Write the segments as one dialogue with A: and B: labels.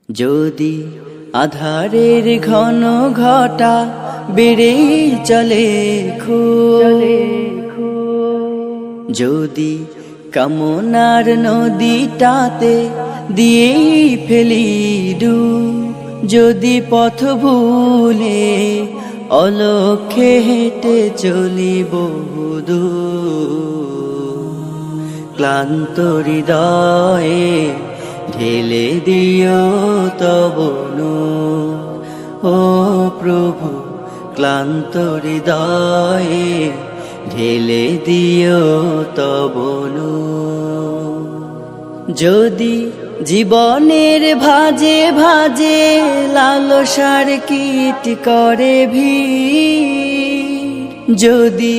A: যদি আধারের ঘন ঘটা বেড়ে চলে যদি কামনার নদীটাতে দিয়ে ফেলি ডুব, যদি পথ ভুলে অলক্ষ্যে হেঁটে চলি বহুদূর, ক্লান্ত হৃদয়ে ঢেলে দিও তব নূর। ও প্রভু, ক্লান্ত হৃদয়ে ঢেলে দিও তব নূর। যদি জীবনের ভাজে ভাজে লালসার কীট করে ভিড়, যদি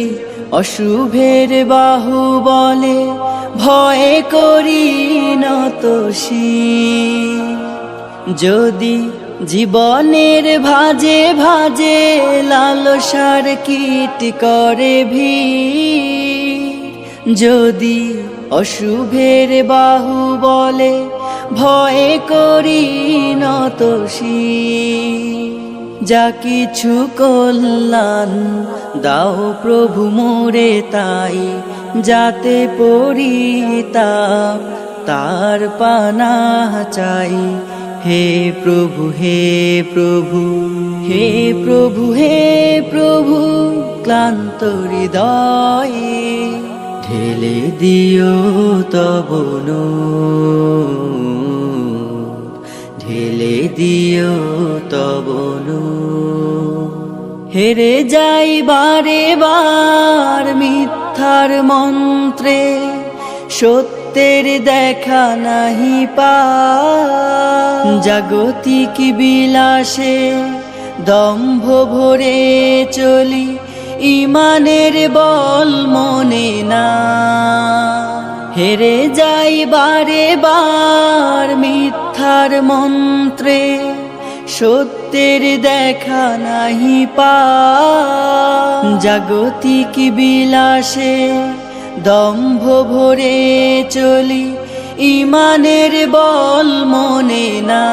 A: অশুভের বাহু বলে ভয় করি নত শির, যদি জীবনের ভাজে ভাজে লালসার কীট করে ভিড়, যদি অশুভের বাহু বলে ভয় করি নত শির, যা কিছু কল্যাণ দাও প্রভু মোরে তাই, যাতে পরিতাপ তার পানাহ চাই। হে প্রভু, হে প্রভু, হে প্রভু, হে প্রভু, ক্লান্ত হৃদয়ে ঢেলে দিও তব নূর, ঢেলে দিও তব নূর। হেরে যাই বারে বার মিথ্যার মন্ত্রে, সত্যের দেখা নাহি পাই, জাগতিক বিলাসে দম্ভ ভরে চলি, ইমানের বল মনে না। হেরে যাই বারে বার মিথ্যার মন্ত্রে, সত্যের দেখা নাহি পাই, জাগতিক বিলাসে দম্ভ ভরে চলি, ইমানের বল মনে না।